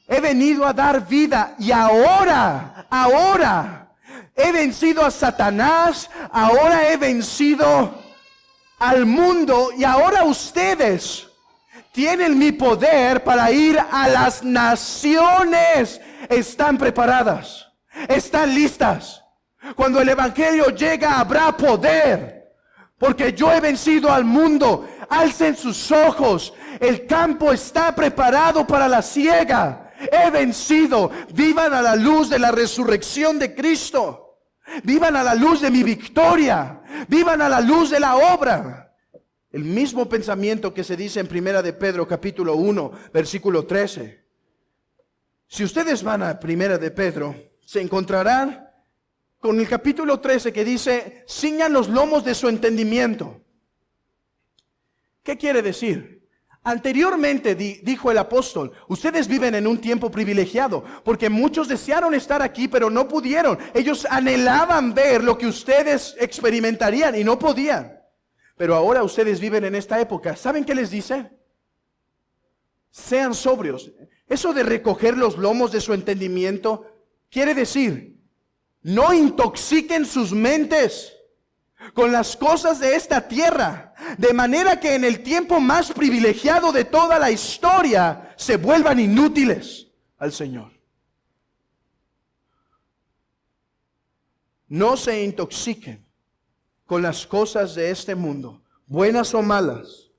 he venido a dar vida y ahora he vencido a Satanás, ahora he vencido al mundo y ahora ustedes tienen mi poder para ir a las naciones. Están preparadas, están listas. Cuando el evangelio llega habrá poder, porque yo he vencido al mundo. Alcen sus ojos, el campo está preparado para la siega. He vencido. Vivan a la luz de la resurrección de Cristo. Vivan a la luz de mi victoria. Vivan a la luz de la obra. El mismo pensamiento que se dice en Primera de Pedro capítulo 1 versículo 13. Si ustedes van a Primera de Pedro, se encontrarán con el capítulo 13 que dice, ciñan los lomos de su entendimiento. ¿Qué quiere decir? Anteriormente, dijo el apóstol, ustedes viven en un tiempo privilegiado, porque muchos desearon estar aquí, pero no pudieron. Ellos anhelaban ver lo que ustedes experimentarían y no podían. Pero ahora ustedes viven en esta época. ¿Saben qué les dice? Sean sobrios. Eso de recoger los lomos de su entendimiento quiere decir, no intoxiquen sus mentes con las cosas de esta tierra, de manera que en el tiempo más privilegiado de toda la historia se vuelvan inútiles al Señor. No se intoxiquen con las cosas de este mundo, buenas o malas,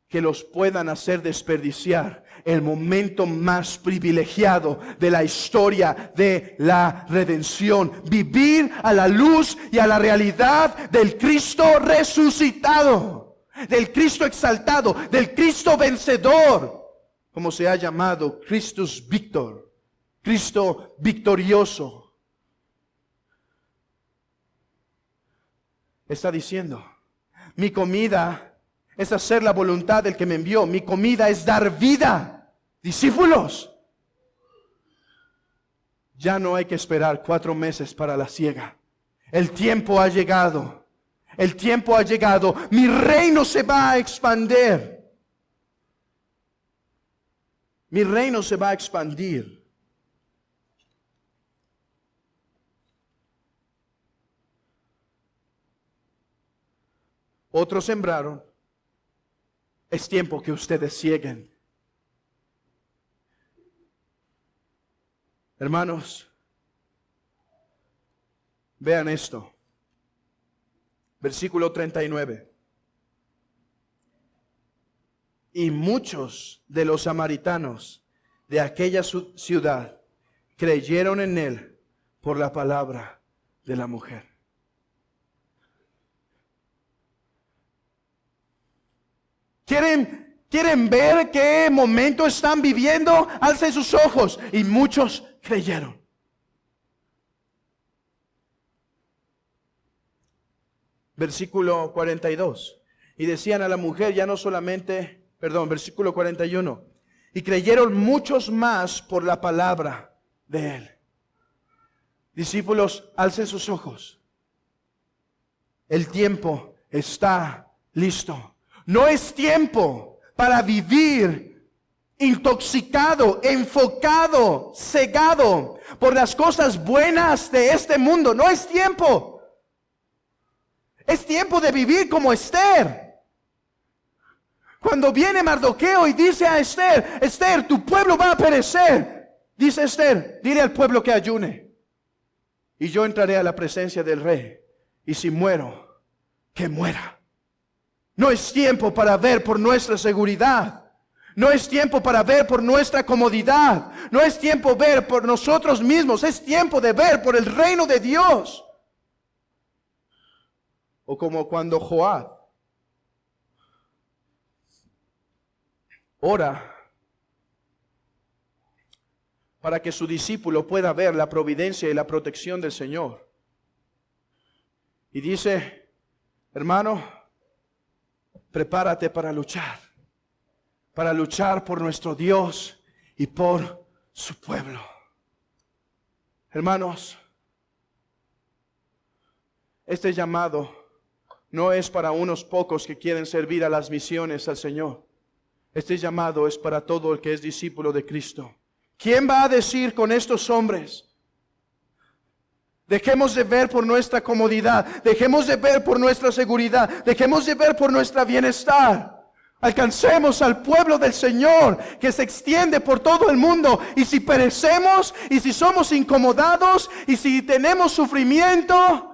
que los puedan hacer desperdiciar el momento más privilegiado de la historia de la redención. Vivir a la luz y a la realidad del Cristo resucitado, del Cristo exaltado, del Cristo vencedor, como se ha llamado, Christus Victor, Cristo victorioso. Está diciendo, mi comida es hacer la voluntad del que me envió. Mi comida es dar vida. Discípulos, ya no hay que esperar 4 meses para la siega. El tiempo ha llegado. El tiempo ha llegado. Mi reino se va a expandir. Mi reino se va a expandir. Otros sembraron. Es tiempo que ustedes sieguen. Hermanos, vean esto. Versículo 39. Y muchos de los samaritanos de aquella ciudad creyeron en él por la palabra de la mujer. ¿Quieren ver qué momento están viviendo? Alcen sus ojos. Y muchos creyeron. Versículo 42. Y decían a la mujer, ya no solamente, versículo 41. Y creyeron muchos más por la palabra de él. Discípulos, alcen sus ojos. El tiempo está listo. No es tiempo para vivir intoxicado, enfocado, cegado por las cosas buenas de este mundo. No es tiempo. Es tiempo de vivir como Esther. Cuando viene Mardoqueo y dice a Esther, Esther, tu pueblo va a perecer. Dice Esther, dile al pueblo que ayune. Y yo entraré a la presencia del rey. Y si muero, que muera. No es tiempo para ver por nuestra seguridad. No es tiempo para ver por nuestra comodidad. No es tiempo de ver por nosotros mismos. Es tiempo de ver por el reino de Dios. O como cuando Joab ora para que su discípulo pueda ver la providencia y la protección del Señor. Y dice, hermano, prepárate para luchar por nuestro Dios y por su pueblo. Hermanos, este llamado no es para unos pocos que quieren servir a las misiones al Señor. Este llamado es para todo el que es discípulo de Cristo. ¿Quién va a decir con estos hombres? Dejemos de ver por nuestra comodidad, dejemos de ver por nuestra seguridad, dejemos de ver por nuestro bienestar. Alcancemos al pueblo del Señor que se extiende por todo el mundo. Y si perecemos, y si somos incomodados, y si tenemos sufrimiento,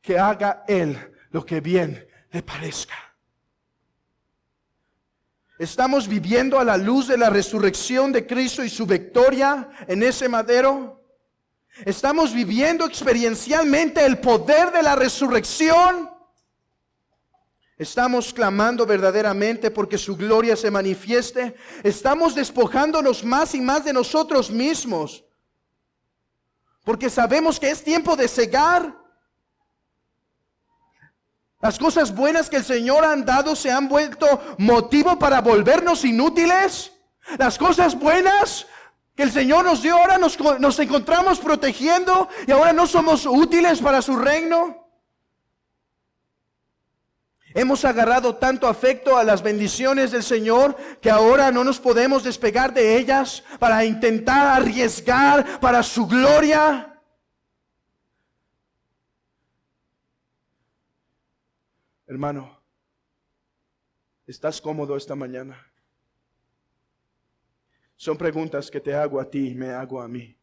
que haga Él lo que bien le parezca. ¿Estamos viviendo a la luz de la resurrección de Cristo y su victoria en ese madero? ¿Estamos viviendo experiencialmente el poder de la resurrección? ¿Estamos clamando verdaderamente porque su gloria se manifieste? ¿Estamos despojándonos más y más de nosotros mismos porque sabemos que es tiempo de cegar? Las cosas buenas que el Señor ha dado se han vuelto motivo para volvernos inútiles. Las cosas buenas que el Señor nos dio, ahora nos encontramos protegiendo y ahora no somos útiles para su reino. Hemos agarrado tanto afecto a las bendiciones del Señor que ahora no nos podemos despegar de ellas para intentar arriesgar para su gloria. Hermano, ¿estás cómodo esta mañana? Son preguntas que te hago a ti y me hago a mí.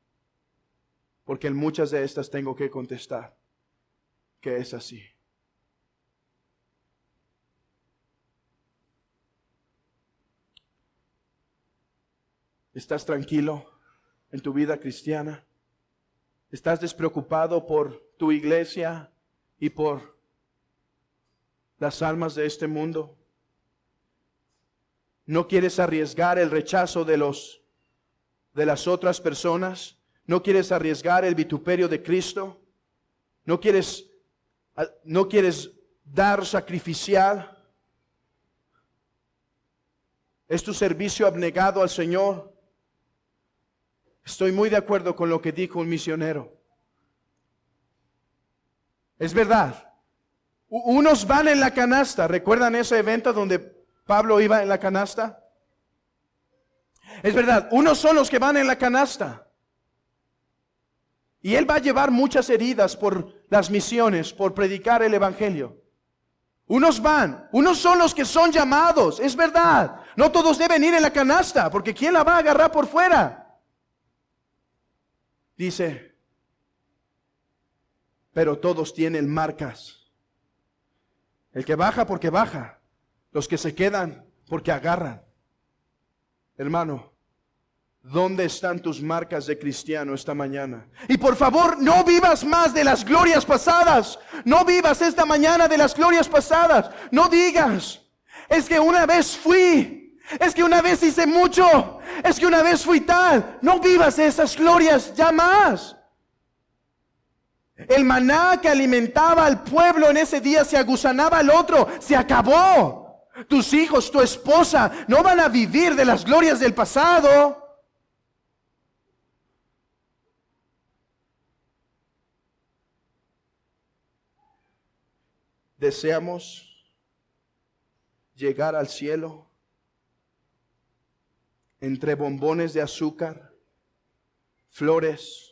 Porque en muchas de estas tengo que contestar que es así. ¿Estás tranquilo en tu vida cristiana? ¿Estás despreocupado por tu iglesia y por las almas de este mundo? ¿No quieres arriesgar el rechazo de las otras personas? ¿No quieres arriesgar el vituperio de Cristo? ¿No quieres dar sacrificial? ¿Es tu servicio abnegado al Señor? Estoy muy de acuerdo con lo que dijo un misionero. Es verdad. Unos van en la canasta. ¿Recuerdan ese evento donde Pablo iba en la canasta? Es verdad, unos son los que van en la canasta. Y él va a llevar muchas heridas por las misiones, por predicar el evangelio. Unos son los que son llamados, es verdad. No todos deben ir en la canasta, porque ¿quién la va a agarrar por fuera? Dice, pero todos tienen marcas. El que baja porque baja, los que se quedan porque agarran. Hermano, ¿dónde están tus marcas de cristiano esta mañana? Y por favor, no vivas más de las glorias pasadas. No vivas esta mañana de las glorias pasadas. No digas, es que una vez fui, es que una vez hice mucho, es que una vez fui tal. No vivas esas glorias ya más. El maná que alimentaba al pueblo en ese día se agusanaba al otro, se acabó. Tus hijos, tu esposa no van a vivir de las glorias del pasado. Deseamos llegar al cielo entre bombones de azúcar, flores,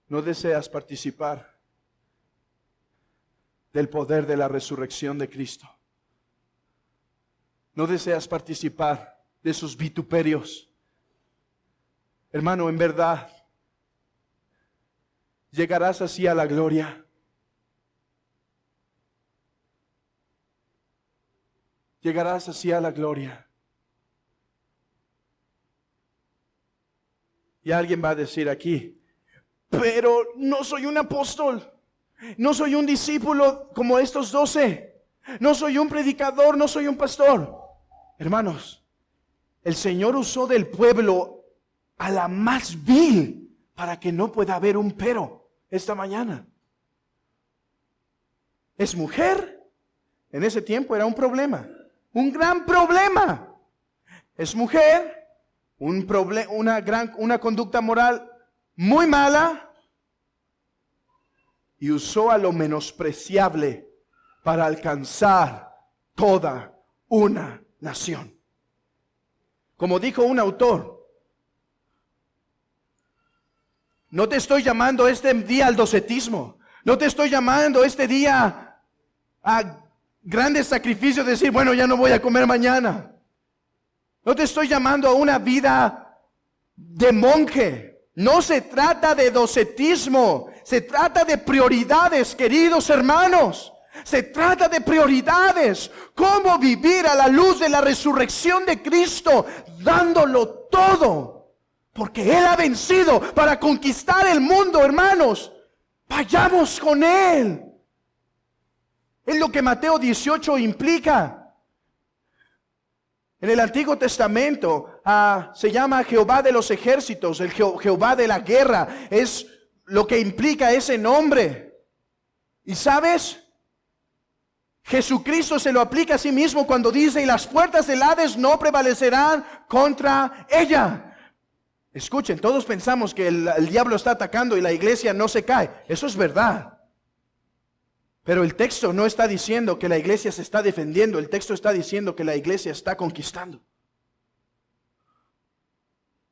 ¿no deseas participar del poder de la resurrección de Cristo? ¿No deseas participar de sus vituperios? Hermano, en verdad, llegarás así a la gloria. Llegarás así a la gloria. Y alguien va a decir aquí, pero no soy un apóstol, no soy un discípulo como estos 12, no soy un predicador, no soy un pastor. Hermanos, el Señor usó del pueblo a la más vil para que no pueda haber un pero esta mañana. ¿Es mujer? En ese tiempo era un problema, un gran problema. Es mujer, una conducta moral muy mala, y usó a lo menospreciable para alcanzar toda una nación. Como dijo un autor, no te estoy llamando este día al docetismo, no te estoy llamando este día a grandes sacrificios, decir, bueno, ya no voy a comer mañana. No te estoy llamando a una vida de monje. No se trata de docetismo, se trata de prioridades, queridos hermanos. Se trata de prioridades. Cómo vivir a la luz de la resurrección de Cristo, dándolo todo. Porque Él ha vencido para conquistar el mundo, hermanos. Vayamos con Él. Es lo que Mateo 18 implica. En el Antiguo Testamento se llama Jehová de los ejércitos, el Jehová de la guerra. Es lo que implica ese nombre. ¿Y sabes? Jesucristo se lo aplica a sí mismo cuando dice: y las puertas del Hades no prevalecerán contra ella. Escuchen, todos pensamos que el diablo está atacando y la iglesia no se cae. Eso es verdad. Pero el texto no está diciendo que la iglesia se está defendiendo. El texto está diciendo que la iglesia está conquistando.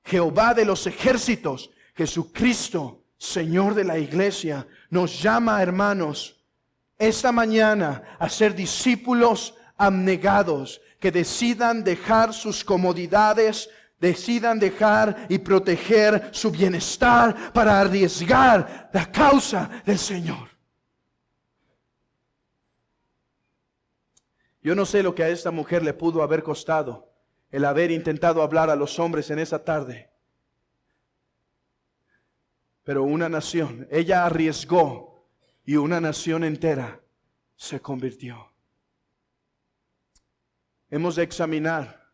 Jehová de los ejércitos, Jesucristo, Señor de la iglesia, nos llama, hermanos, esta mañana a ser discípulos abnegados, que decidan dejar sus comodidades, decidan dejar y proteger su bienestar para arriesgar la causa del Señor. Yo no sé lo que a esta mujer le pudo haber costado el haber intentado hablar a los hombres en esa tarde. Pero una nación, ella arriesgó y una nación entera se convirtió. Hemos de examinar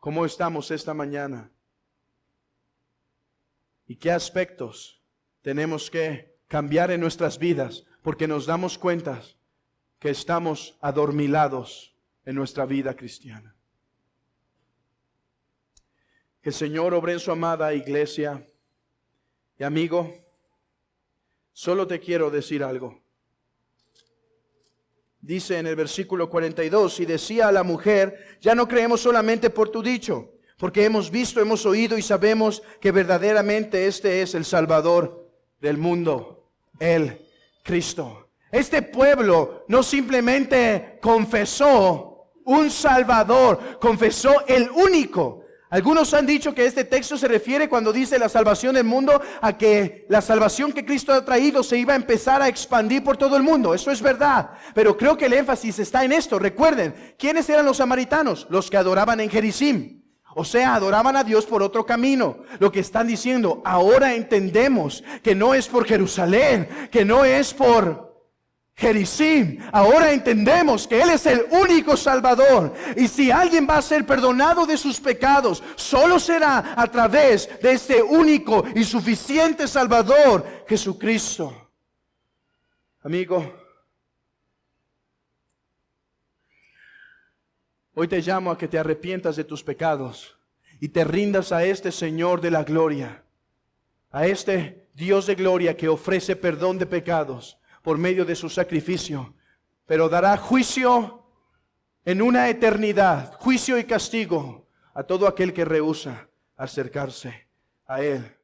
cómo estamos esta mañana y qué aspectos tenemos que cambiar en nuestras vidas, porque nos damos cuenta que estamos adormilados en nuestra vida cristiana. Que el Señor obre en su amada iglesia. Y amigo, solo te quiero decir algo. Dice en el versículo 42, y decía a la mujer: ya no creemos solamente por tu dicho, porque hemos visto, hemos oído y sabemos que verdaderamente este es el Salvador del mundo, el Cristo. Este pueblo no simplemente confesó un Salvador, confesó el único. Algunos han dicho que este texto se refiere, cuando dice la salvación del mundo, a que la salvación que Cristo ha traído se iba a empezar a expandir por todo el mundo. Eso es verdad, pero creo que el énfasis está en esto. Recuerden, ¿quiénes eran los samaritanos? Los que adoraban en Gerizim. O sea, adoraban a Dios por otro camino. Lo que están diciendo: ahora entendemos que no es por Jerusalén, que no es por Gerizim. Ahora entendemos que Él es el único Salvador. Y si alguien va a ser perdonado de sus pecados, solo será a través de este único y suficiente Salvador, Jesucristo. Amigo, hoy te llamo a que te arrepientas de tus pecados y te rindas a este Señor de la gloria, a este Dios de gloria que ofrece perdón de pecados por medio de su sacrificio, pero dará juicio en una eternidad, juicio y castigo a todo aquel que rehúsa acercarse a Él.